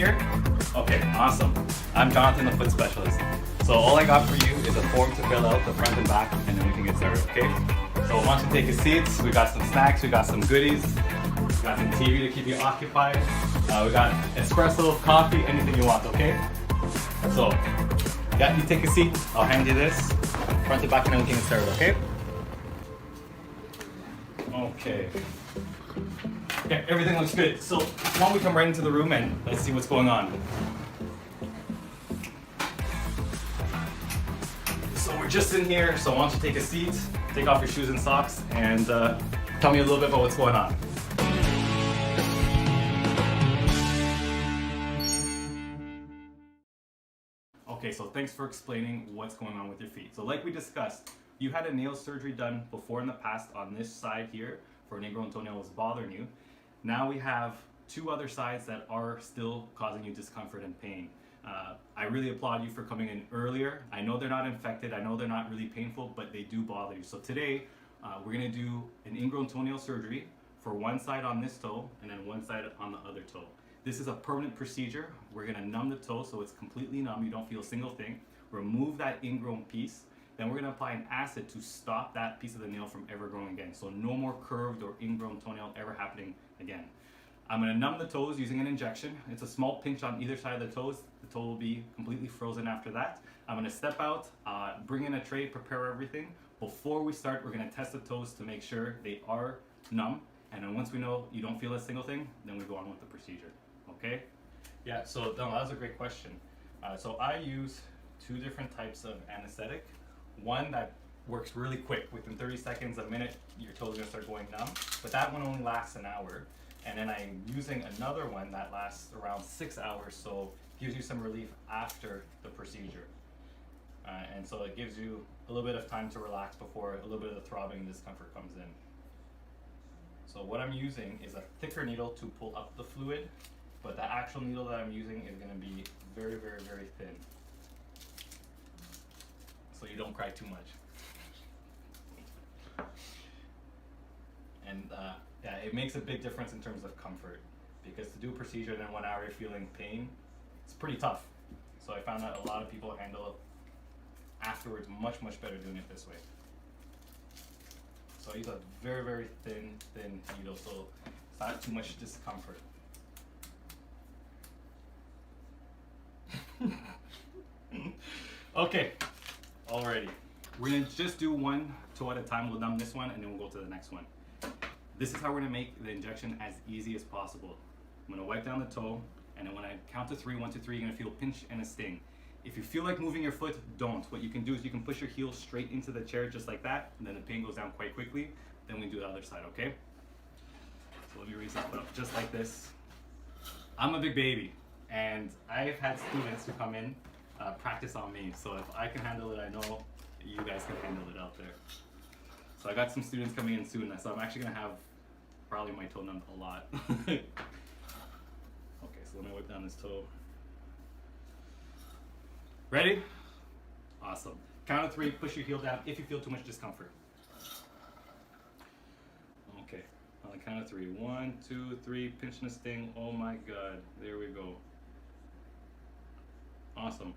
here? Okay, awesome. I'm Jonathan, the foot specialist. So all I got for you is a form to fill out, the front and back, and then we can get started, okay? So why don't you take a seat? We got some snacks, we got some goodies, we got some TV to keep you occupied. We got espresso, coffee, anything you want, okay? So, yeah, you take a seat. I'll hand you this, front to back, and then we can get started, okay? Okay. Okay, everything looks good. So why don't we come right into the room and let's see what's going on. So we're just in here, so why don't you take a seat, take off your shoes and socks, and tell me a little bit about what's going on. Okay, so thanks for explaining what's going on with your feet. So like we discussed, you had a nail surgery done before in the past on this side here for an ingrown toenail was bothering you. Now we have two other sides that are still causing you discomfort and pain. I really applaud you for coming in earlier. I know they're not infected, I know they're not really painful, but they do bother you. So today, we're gonna do an ingrown toenail surgery for one side on this toe and then one side on the other toe. This is a permanent procedure. We're gonna numb the toe so it's completely numb, you don't feel a single thing. Remove that ingrown piece, then we're gonna apply an acid to stop that piece of the nail from ever growing again. So no more curved or ingrown toenail ever happening again. I'm gonna numb the toes using an injection. It's a small pinch on either side of the toes. The toe will be completely frozen after that. I'm gonna step out, bring in a tray, prepare everything. Before we start, we're gonna test the toes to make sure they are numb. And then once we know you don't feel a single thing, then we go on with the procedure, okay? Yeah, so no, that was a great question. So I use two different types of anesthetic. One that works really quick, within 30 seconds, a minute, your toes are gonna start going numb, but that one only lasts an hour. And then I'm using another one that lasts around 6 hours, so gives you some relief after the procedure. And so it gives you a little bit of time to relax before a little bit of the throbbing and discomfort comes in. So what I'm using is a thicker needle to pull up the fluid, but the actual needle that I'm using is gonna be very, very, very thin. So you don't cry too much. And yeah, it makes a big difference in terms of comfort, because to do a procedure and then 1 hour you're feeling pain, it's pretty tough. So I found that a lot of people handle afterwards much, much better doing it this way. So I use a very, very thin needle, so it's not too much discomfort. Okay, alrighty. We're gonna just do one toe at a time. We'll numb this one and then we'll go to the next one. This is how we're gonna make the injection as easy as possible. I'm gonna wipe down the toe, and then when I count to 3, 1, 2, 3, you're gonna feel a pinch and a sting. If you feel like moving your foot, don't. What you can do is you can push your heel straight into the chair just like that, and then the pain goes down quite quickly. Then we do the other side, okay? So let me raise this foot up just like this. I'm a big baby, and I've had students who come in, practice on me. So if I can handle it, I know you guys can handle it out there. So I got some students coming in soon, so I'm actually gonna have probably my toe numbed a lot. Okay, so let me wipe down this toe. Ready? Awesome. Count of 3, push your heel down if you feel too much discomfort. Okay, on the count of 3. 1, 2, 3, pinch and a sting. Oh my God, there we go. Awesome.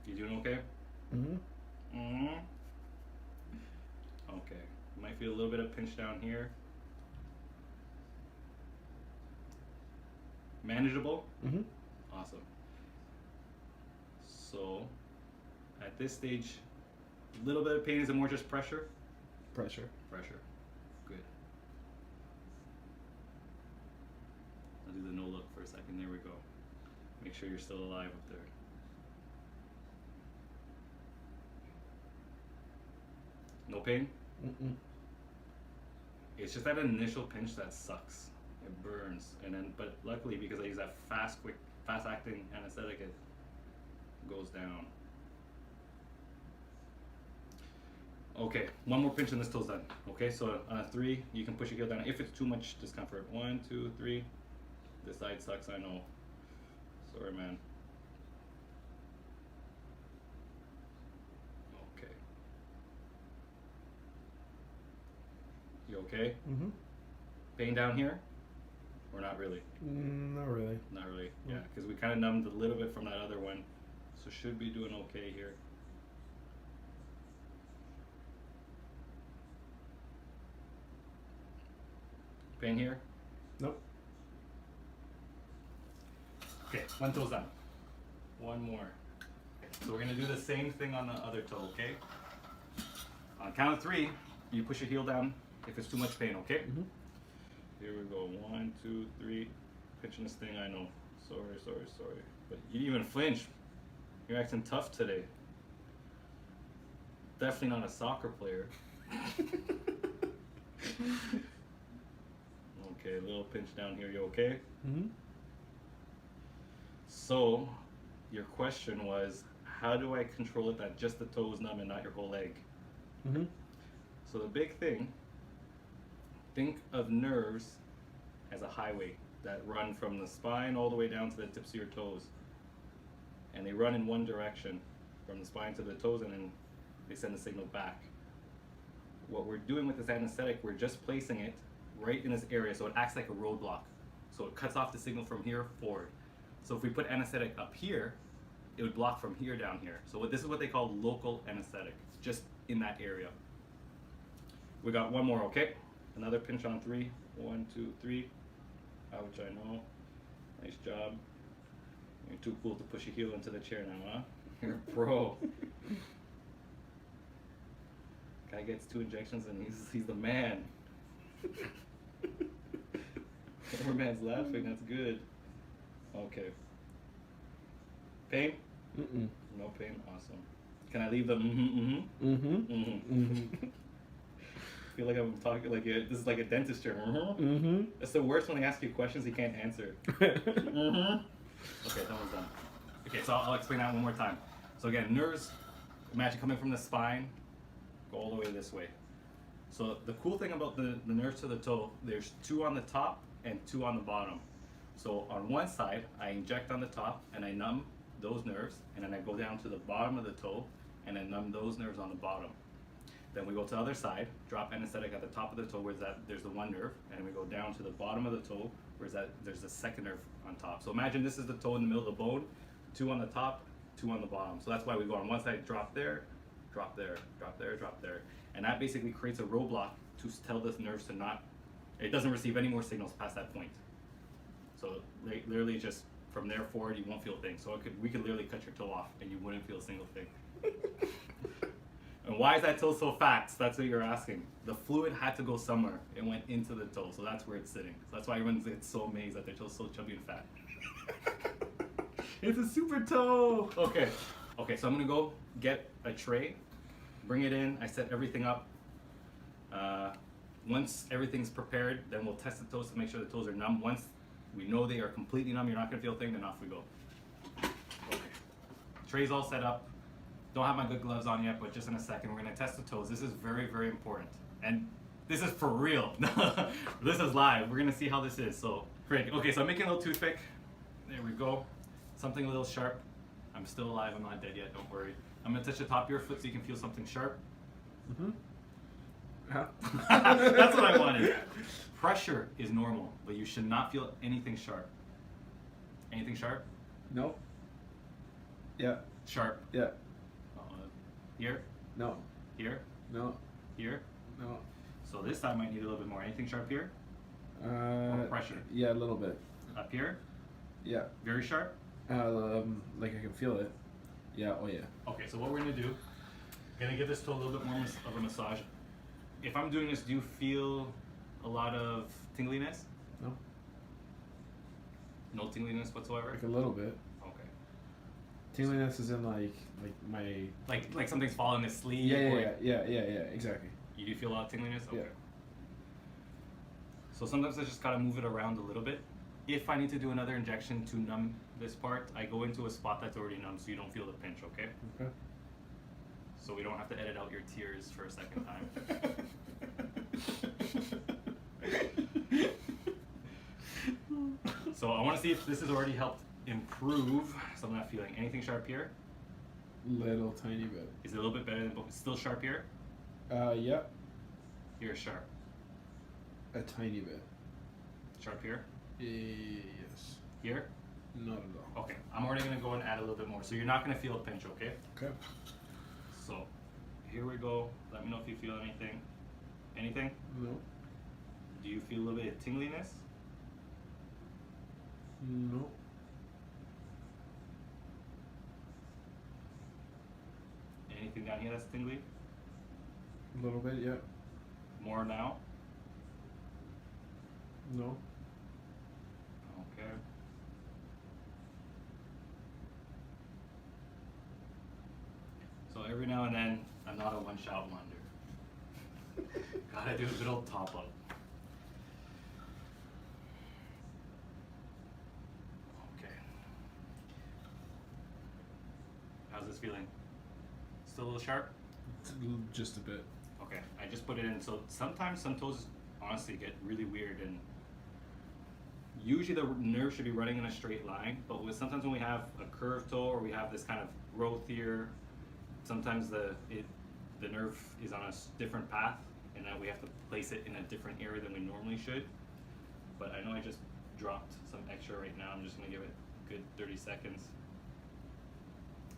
You doing okay? Mm-hmm. Mm-hmm. Okay, you might feel a little bit of pinch down here. Manageable? Mm-hmm. Awesome. So, at this stage, a little bit of pain. Is it more just pressure? Pressure. Pressure. Good. I'll do the no look for a second. There we go. Make sure you're still alive up there. No pain? Mm-mm. It's just that initial pinch that sucks. It burns, and then, but luckily because I use that fast-acting anesthetic, it goes down. Okay, one more pinch and this toe's done. Okay, so on a 3, you can push your heel down if it's too much discomfort. 1, 2, 3. This side sucks, I know. Sorry, man. Okay. You okay? Mm-hmm. Pain down here? Or not really? Not really. Not really, yeah, because we kind of numbed a little bit from that other one. So should be doing okay here. Pain here? Nope. Okay, one toe's done. One more. So we're gonna do the same thing on the other toe, okay? On count of 3, you push your heel down if it's too much pain, okay? Mm-hmm. Here we go. 1, 2, 3. Pinching this thing, I know. Sorry. But you didn't even flinch. You're acting tough today. Definitely not a soccer player. Okay, a little pinch down here. You okay? Mm-hmm. So, your question was, how do I control it that just the toe is numb and not your whole leg? Mm-hmm. So the big thing, think of nerves as a highway that run from the spine all the way down to the tips of your toes. And they run in one direction, from the spine to the toes, and then they send the signal back. What we're doing with this anesthetic, we're just placing it right in this area, so it acts like a roadblock. So it cuts off the signal from here forward. So if we put anesthetic up here, it would block from here down here. So this is what they call local anesthetic, just in that area. We got one more, okay? Another pinch on 3. 1, 2, 3. Ouch, I know. Nice job. You're too cool to push your heel into the chair now, huh? You're a pro. Guy gets 2 injections and he's the man. Cameraman's laughing, that's good. Okay. Pain? Mm-mm. No pain? Awesome. Can I leave the I feel like I'm talking like this is like a dentist chair. It's the worst when they ask you questions you can't answer. Okay, that one's done. Okay, so I'll explain that one more time. So again, nerves, imagine coming from the spine, go all the way this way. So the cool thing about the nerves to the toe, there's 2 on the top and 2 on the bottom. So on one side, I inject on the top and I numb those nerves, and then I go down to the bottom of the toe and I numb those nerves on the bottom. Then we go to the other side, drop anesthetic at the top of the toe where there's the one nerve, and we go down to the bottom of the toe where there's the second nerve on top. So imagine this is the toe in the middle of the bone, 2 on the top, 2 on the bottom. So that's why we go on one side, drop there, drop there, drop there, drop there. And that basically creates a roadblock to tell this nerves to not, it doesn't receive any more signals past that point. So literally just from there forward, you won't feel a thing. So we could literally cut your toe off and you wouldn't feel a single thing. And why is that toe so fat? That's what you're asking. The fluid had to go somewhere. It went into the toe, so that's where it's sitting. So that's why everyone gets so amazed that their toe's so chubby and fat. It's a super toe! Okay, so I'm gonna go get a tray, bring it in, I set everything up. Once everything's prepared, then we'll test the toes to make sure the toes are numb. Once we know they are completely numb, you're not gonna feel a thing, then off we go. Okay. Tray's all set up. Don't have my good gloves on yet, but just in a second, we're gonna test the toes. This is very, very important. And this is for real. This is live. We're gonna see how this is. So, great. Okay, so I'm making a little toothpick. There we go. Something a little sharp. I'm still alive, I'm not dead yet, don't worry. I'm gonna touch the top of your foot so you can feel something sharp. That's what I wanted. Pressure is normal, but you should not feel anything sharp. Anything sharp? Nope. Yeah. Sharp. Yeah. Here? No. Here? No. Here? No. So this time I need a little bit more. Anything sharp here? Or pressure? Yeah, a little bit. Up here? Yeah. Very sharp? Like I can feel it. Yeah, oh yeah. Okay, so what we're gonna do, I'm gonna give this toe a little bit more of a massage. If I'm doing this, do you feel a lot of tingliness? No. No tingliness whatsoever? Like a little bit. Okay. Tingliness is in like my... Like something's falling asleep? Yeah, exactly. You do feel a lot of tingliness? Okay. Yeah. So sometimes I just gotta move it around a little bit. If I need to do another injection to numb this part, I go into a spot that's already numb so you don't feel the pinch, okay? Okay. So we don't have to edit out your tears for a second time. So I want to see if this has already helped improve. So I'm not feeling anything sharp here. Little tiny bit. Is it a little bit better than still sharp here? Yeah. Here is sharp. A tiny bit. Sharp here? Yes. Here? Not at all. Okay, I'm already gonna go and add a little bit more. So you're not gonna feel a pinch, okay? Okay. So here we go. Let me know if you feel anything. Anything? No. Do you feel a little bit of tingliness? No. Anything down here that's tingly? A little bit, yeah. More now? No. Okay. So every now and then, I'm not a one-shot wonder. Gotta do a good old top-up. Okay. How's this feeling? Still a little sharp? Just a bit. Okay, I just put it in. So sometimes some toes honestly get really weird, and usually the nerve should be running in a straight line, but sometimes when we have a curved toe or we have this kind of growth here, sometimes the nerve is on a different path, and that we have to place it in a different area than we normally should. But I know I just dropped some extra right now. I'm just gonna give it a good 30 seconds.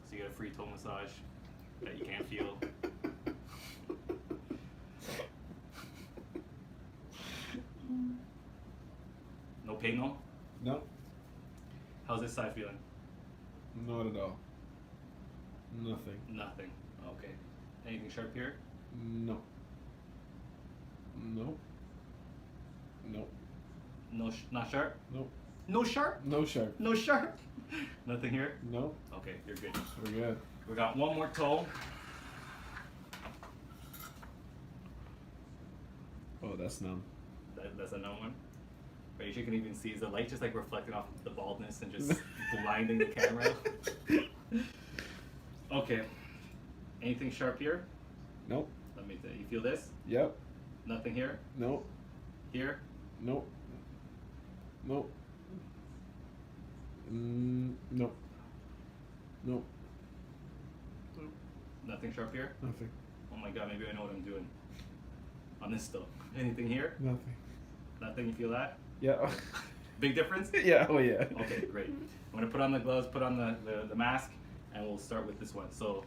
So you get a free toe massage that you can't feel. No pain though? No. How's this side feeling? Not at all. Nothing. Nothing. Okay. Anything sharp here? No. No. No. No, not sharp? No. No sharp? No sharp. No sharp? Nothing here? No. Okay, you're good. We're good. We got one more toe. Oh, that's numb. That's another one. Right, you can even see is the light just like reflecting off the baldness and just blinding the camera. Okay. Anything sharp here? Nope. Let me you feel this? Yep. Nothing here? Nope. Here? Nope. Nope. Nope. Nope. Nothing sharp here? Nothing. Oh my god, maybe I know what I'm doing. On this toe. Anything here? Nothing. Nothing, you feel that? Yeah. Big difference? Yeah. Oh yeah. Okay, great. I'm gonna put on the gloves, put on the mask, and we'll start with this one. So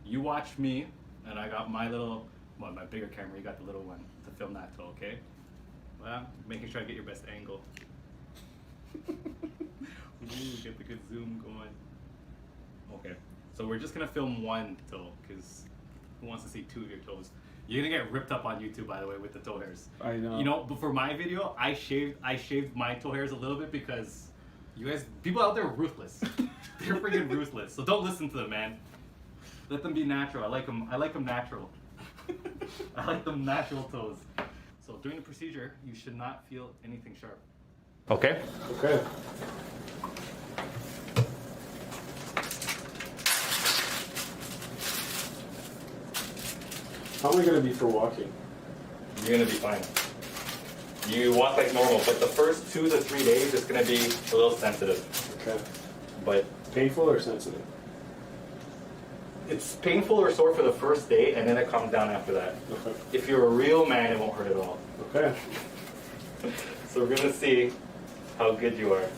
you watch me, and I got my little, well, my bigger camera, you got the little one to film that toe, okay? Well, making sure I get your best angle. Ooh, get the good zoom going. Okay, so we're just gonna film one toe, because who wants to see two of your toes? You're gonna get ripped up on YouTube, by the way, with the toe hairs. I know. You know, but for my video, I shaved my toe hairs a little bit because you guys, people out there are ruthless. They're freaking ruthless. So don't listen to them, man. Let them be natural. I like them natural. I like them natural toes. So during the procedure, you should not feel anything sharp. Okay. Okay. How am I gonna be for walking? You're gonna be fine. You walk like normal, but the first 2 to 3 days it's gonna be a little sensitive. Okay. But Painful or sensitive? it's painful or sore for the first day, and then it calms down after that. Okay. If you're a real man, it won't hurt at all. Okay. So we're gonna see how good you are.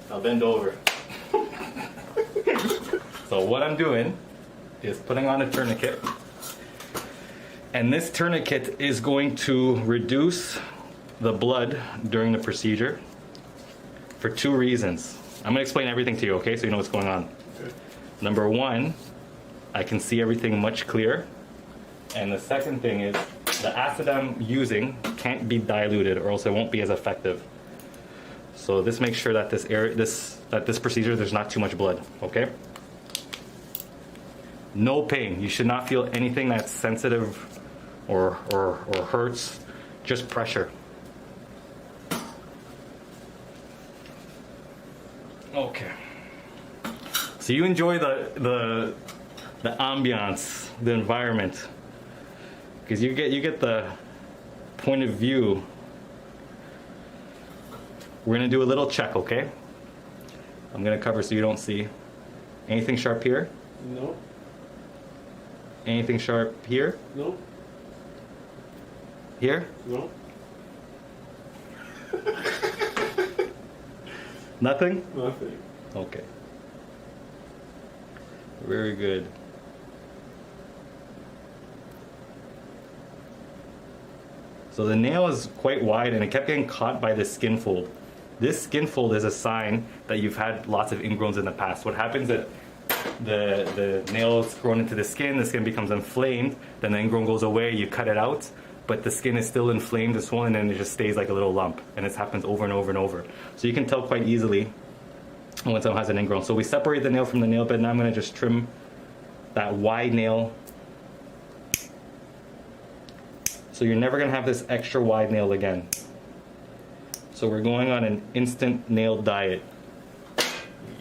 Now bend over. So what I'm doing is putting on a tourniquet. And this tourniquet is going to reduce the blood during the procedure for 2 reasons. I'm gonna explain everything to you, okay, so you know what's going on. Okay. Number 1, I can see everything much clearer. And the second thing is the acid I'm using can't be diluted or else it won't be as effective. So this makes sure that this procedure there's not too much blood, okay? No pain. You should not feel anything that's sensitive or hurts, just pressure. Okay. So you enjoy the ambiance, the environment, because you get the point of view. We're gonna do a little check, okay? I'm gonna cover so you don't see. Anything sharp here? No. Anything sharp here? No. Here? No. Nothing? Nothing. Okay. Very good. So the nail is quite wide and it kept getting caught by this skin fold. This skin fold is a sign that you've had lots of ingrowns in the past. What happens is the nail is grown into the skin becomes inflamed, then the ingrown goes away, you cut it out, but the skin is still inflamed and swollen and it just stays like a little lump. And this happens over and over and over. So you can tell quite easily when someone has an ingrown. So we separate the nail from the nail bed. Now I'm going to just trim that wide nail. So you're never going to have this extra wide nail again. So we're going on an instant nail diet.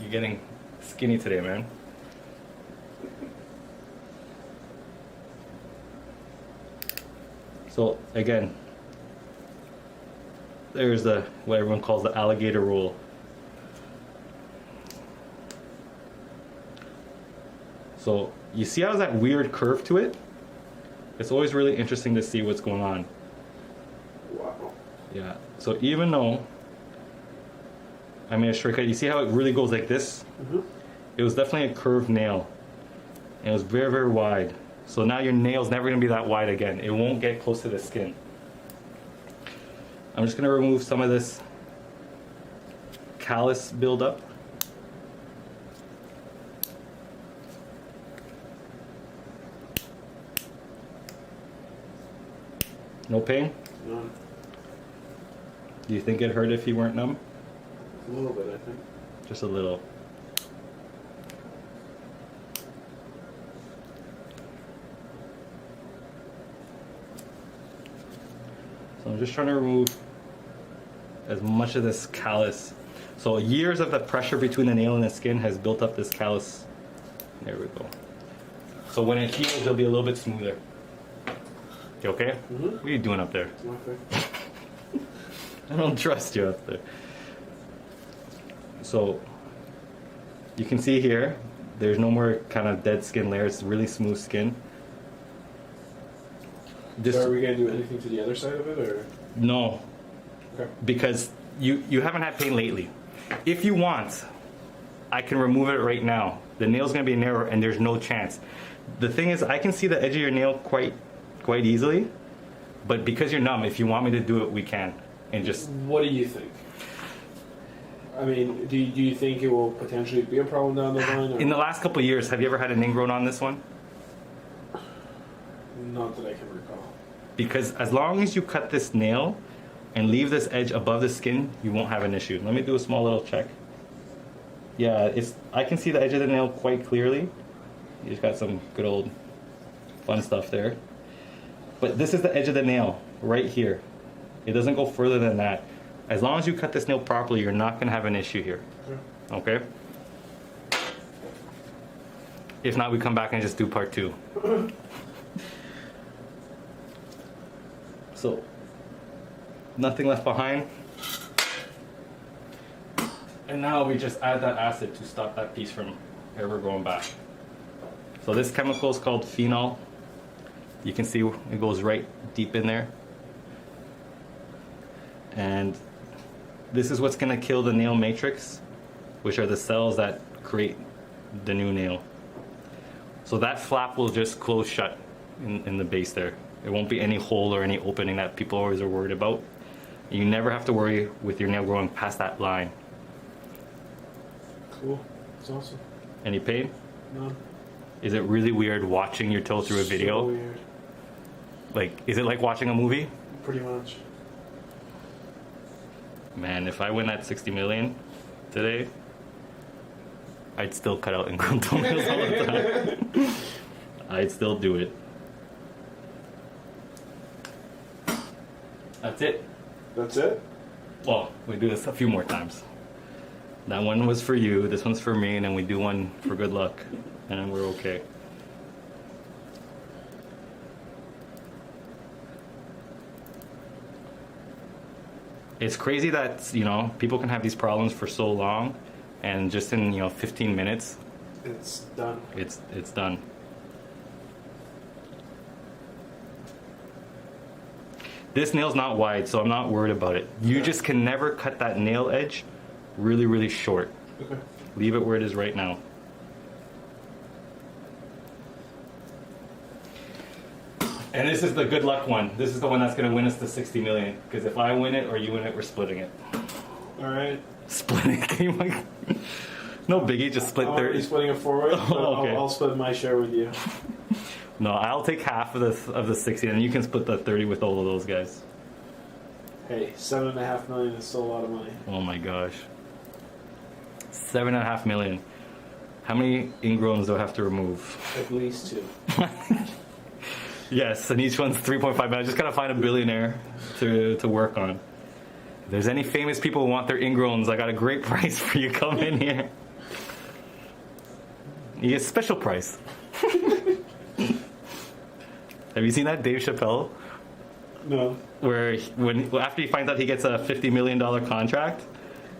You're getting skinny today, man. So again, there's the what everyone calls the alligator rule. So you see how that weird curve to it? It's always really interesting to see what's going on. Wow. Yeah, so even though I made a shortcut, you see how it really goes like this? Mm-hmm. It was definitely a curved nail. And it was very, very wide. So now your nail's never gonna be that wide again. It won't get close to the skin. I'm just gonna remove some of this callus buildup. No pain? None. Do you think it hurt if you weren't numb? A little bit, I think. Just a little. So I'm just trying to remove as much of this callus. So years of the pressure between the nail and the skin has built up this callus. There we go. So when it heals, it'll be a little bit smoother. You okay? Mm-hmm. What are you doing up there? Nothing. I don't trust you up there. So you can see here, there's no more kind of dead skin layer. It's really smooth skin. This, So are we going to do anything to the other side of it, or? no, Okay. because you haven't had pain lately. If you want, I can remove it right now. The nail's gonna be narrow and there's no chance. The thing is, I can see the edge of your nail quite easily, but because you're numb, if you want me to do it, we can. And just, What do you think? I mean, do you think it will potentially be a problem down the line? Or? in the last couple of years, have you ever had an ingrown on this one? Not that I can recall. Because as long as you cut this nail and leave this edge above the skin, you won't have an issue. Let me do a small little check. Yeah, I can see the edge of the nail quite clearly. You just got some good old fun stuff there. But this is the edge of the nail, right here. It doesn't go further than that. As long as you cut this nail properly, you're not gonna have an issue here. Okay? If not, we come back and just do part 2. So, nothing left behind. And now we just add that acid to stop that piece from ever going back. So this chemical is called phenol. You can see it goes right deep in there. And this is what's gonna kill the nail matrix, which are the cells that create the new nail. So that flap will just close shut in the base there. There won't be any hole or any opening that people always are worried about. You never have to worry with your nail growing past that line. Cool. That's awesome. Any pain? No. Is it really weird watching your toe through a video? So weird. Like, is it like watching a movie? Pretty much. Man, if I win that 60 million today, I'd still cut out ingrown toenails all the time. I'd still do it. That's it. That's it? Well, we do this a few more times. That one was for you, this one's for me, and then we do one for good luck, and then we're okay. It's crazy that, you know, people can have these problems for so long, and just in, 15 minutes, It's done. it's done. This nail's not wide, so I'm not worried about it. You just can never cut that nail edge really, really short. Okay. Leave it where it is right now. And this is the good luck one. This is the one that's going to win us the 60 million. Because if I win it or you win it, we're splitting it. All right. Splitting it? No biggie, just split I'm 30. already splitting it forward, but okay. I'll split my share with you. No, I'll take half of the 60, and you can split the 30 with all of those guys. Hey, $7.5 million is still a lot of money. Oh my gosh. 7.5 million. How many ingrowns do I have to remove? At least 2. Yes, and each one's 3.5 million. I just gotta find a billionaire to work on. If there's any famous people who want their ingrowns, I got a great price for you. Come in here. You get a special price. Have you seen that Dave Chappelle? No. Where after he finds out he gets a $50 million contract,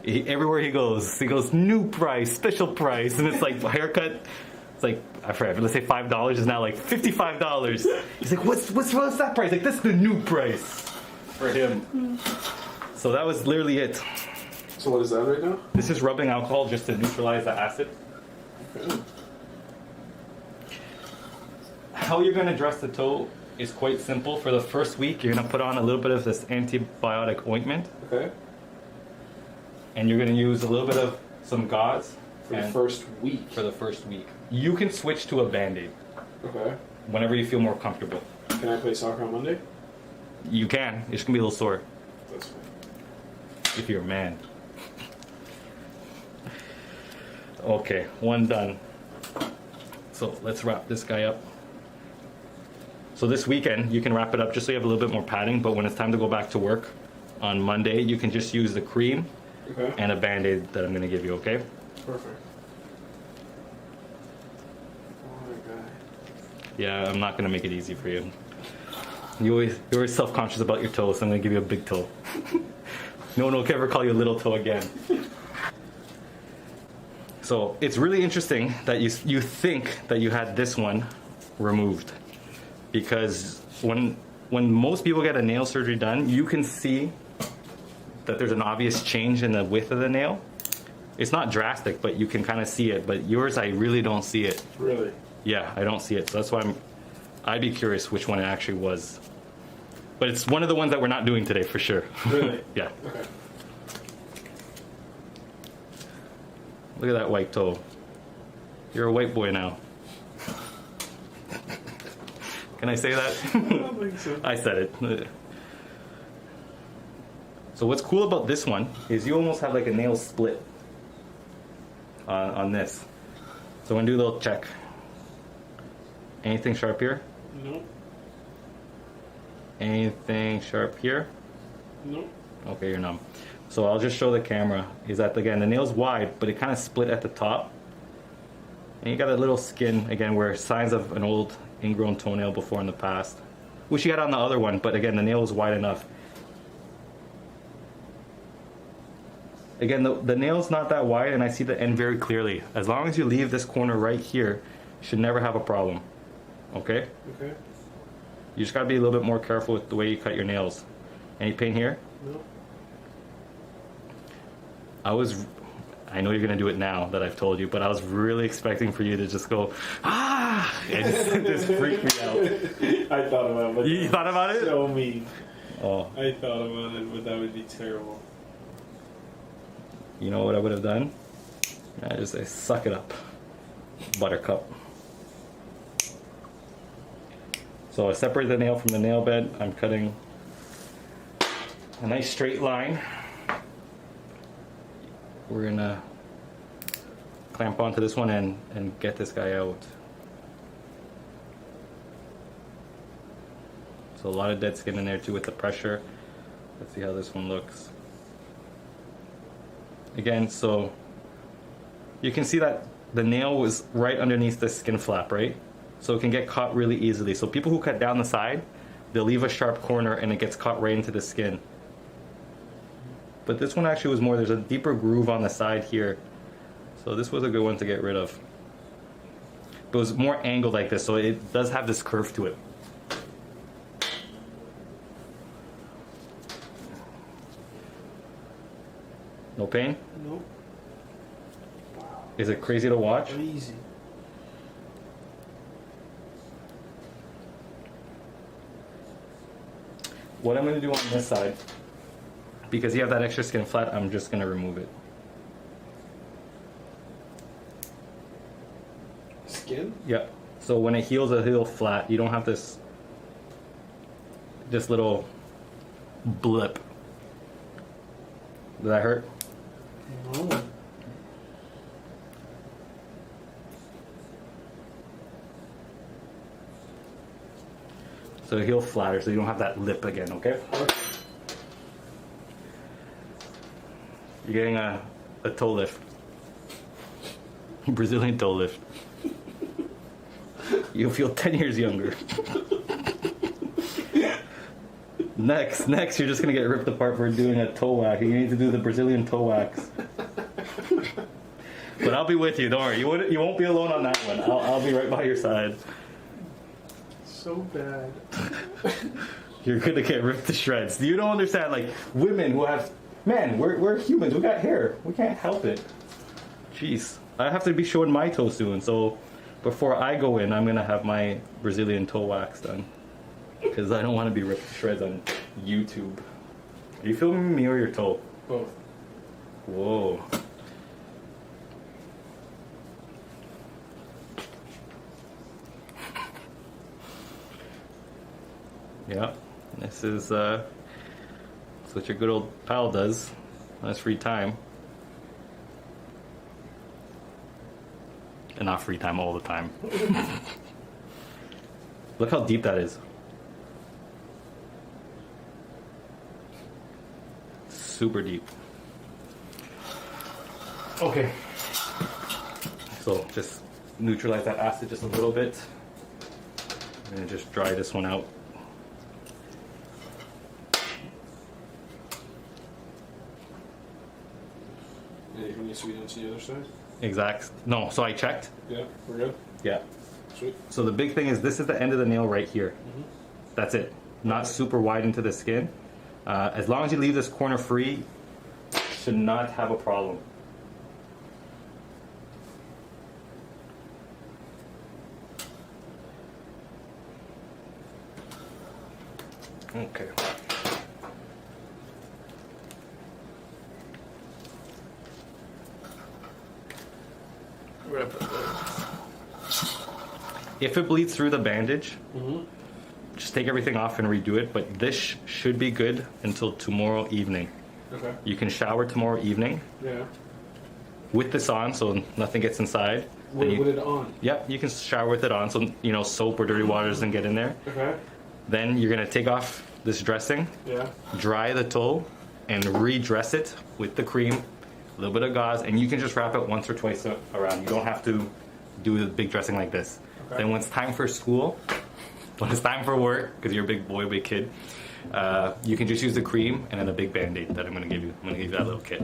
everywhere he goes, new price, special price, and it's like haircut. It's like, I forget, let's say $5 is now like $55. He's like, what's that price? Like, that's the new price for him. So that was literally it. So what is that right now? This is rubbing alcohol just to neutralize the acid. Okay. How you're going to dress the toe is quite simple. For the first week, you're going to put on a little bit of this antibiotic ointment. Okay. And you're going to use a little bit of some gauze. For the first week? For the first week. You can switch to a Band-Aid. Okay. Whenever you feel more comfortable. Can I play soccer on Monday? You can. It's going to be a little sore. That's fine. If you're a man. Okay, one done. So let's wrap this guy up. So this weekend, you can wrap it up just so you have a little bit more padding, but when it's time to go back to work on Monday, you can just use the cream and a Band-Aid that I'm going to give you, okay? Perfect. Oh my God. Yeah, I'm not going to make it easy for you. You're always self-conscious about your toe, so I'm going to give you a big toe. No one will ever call you a little toe again. So it's really interesting that you think that you had this one removed, because when most people get a nail surgery done, you can see that there's an obvious change in the width of the nail. It's not drastic, but you can kind of see it. But yours, I really don't see it. Really? Yeah, I don't see it. So that's why I'd be curious which one it actually was. But it's one of the ones that we're not doing today for sure. Really? Yeah. Okay. Look at that white toe. You're a white boy now. Can I say that? I don't think so. I said it. So what's cool about this one is you almost have like a nail split on this. So I'm gonna do a little check. Anything sharp here? No. Anything sharp here? No. Okay, you're numb. So I'll just show the camera. Is that, again, the nail's wide, but it kind of split at the top. And you got a little skin, again, where signs of an old ingrown toenail before in the past. Which you had on the other one, but again, the nail was wide enough. Again, the nail's not that wide, and I see the end very clearly. As long as you leave this corner right here, you should never have a problem. Okay? Okay. You just gotta be a little bit more careful with the way you cut your nails. Any pain here? No. I know you're gonna do it now that I've told you, but I was really expecting for you to just go, ah! And just freak me out. I thought about it. You thought about it? So mean. Oh. I thought about it, but that would be terrible. You know what I would have done? I just say, suck it up, buttercup. So I separate the nail from the nail bed. I'm cutting a nice straight line. We're gonna clamp onto this one and get this guy out. So a lot of dead skin in there too with the pressure. Let's see how this one looks. Again, so you can see that the nail was right underneath the skin flap, right? So it can get caught really easily. So people who cut down the side, they'll leave a sharp corner and it gets caught right into the skin. But this one actually was more, there's a deeper groove on the side here. So this was a good one to get rid of. But it was more angled like this, so it does have this curve to it. No pain? Nope. Is it crazy to watch? Easy. What I'm going to do on this side, because you have that extra skin flat, I'm just going to remove it. Skin? Yep. So when it heals, it'll heal flat. You don't have this little blip. Did that hurt? No. So it'll heal flatter, so you don't have that lip again, okay? You're getting a toe lift. Brazilian toe lift. You'll feel 10 years younger. Next, you're just gonna get ripped apart for doing a toe wax. You need to do the Brazilian toe wax. But I'll be with you. Don't worry. You won't be alone on that one. I'll be right by your side. So bad. You're gonna get ripped to shreds. You don't understand. Like women who have, man, we're humans. We got hair. We can't help it. Jeez, I have to be showing my toe soon. So before I go in, I'm gonna have my Brazilian toe wax done. Because I don't want to be ripped to shreds on YouTube. Are you filming me or your toe? Both. Whoa. Yeah, this is what your good old pal does on his free time. And not free time all the time. Look how deep that is. Super deep. Okay. So just neutralize that acid just a little bit. And just dry this one out. Anything needs to be done to the other side? Exact. No, so I checked. Yeah, we're good? Yeah. Sweet. So the big thing is this is the end of the nail right here. Mm-hmm. That's it. Not super wide into the skin. As long as you leave this corner free, should not have a problem. Okay. If it bleeds through the bandage, just take everything off and redo it, but this should be good until tomorrow evening. Okay. You can shower tomorrow evening Yeah. with this on so nothing gets inside. With Then you- it on. Yep, you can shower with it on so soap or dirty water doesn't get in there. Okay. Then you're gonna take off this dressing, Yeah. dry the toe, and redress it with the cream, a little bit of gauze, and you can just wrap it once or twice around. You don't have to do the big dressing like this. Okay. Then when it's time for school, when it's time for work, because you're a big boy, big kid, you can just use the cream and then a big Band-Aid that I'm gonna give you. I'm gonna give you that little kit.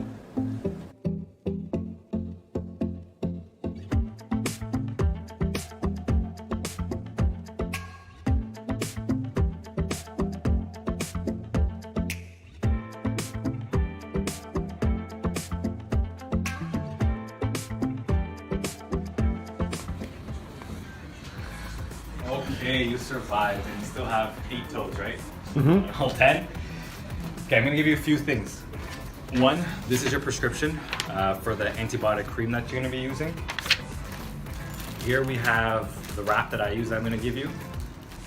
Okay, you survived and you still have 8 toes, right? Mm-hmm. All 10? Okay, I'm gonna give you a few things. One, this is your prescription for the antibiotic cream that you're gonna be using. Here we have the wrap that I use that I'm gonna give you.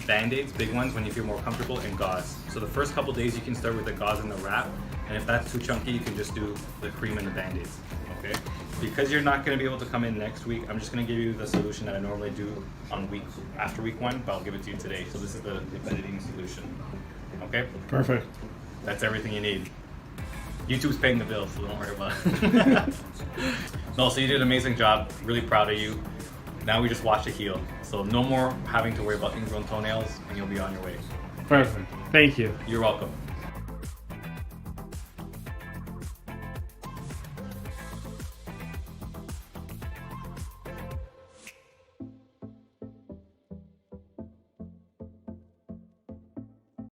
Band-Aids, big ones when you feel more comfortable, and gauze. So the first couple days you can start with the gauze and the wrap, and if that's too chunky, you can just do the cream and the Band-Aids, okay? Because you're not gonna be able to come in next week, I'm just gonna give you the solution that I normally do on after week 1, but I'll give it to you today. So this is the editing solution, okay? Perfect. That's everything you need. YouTube's paying the bills, so don't worry about it. No, so you did an amazing job. Really proud of you. Now we just watch it heal. So no more having to worry about ingrown toenails, and you'll be on your way. Perfect. Thank you. You're welcome.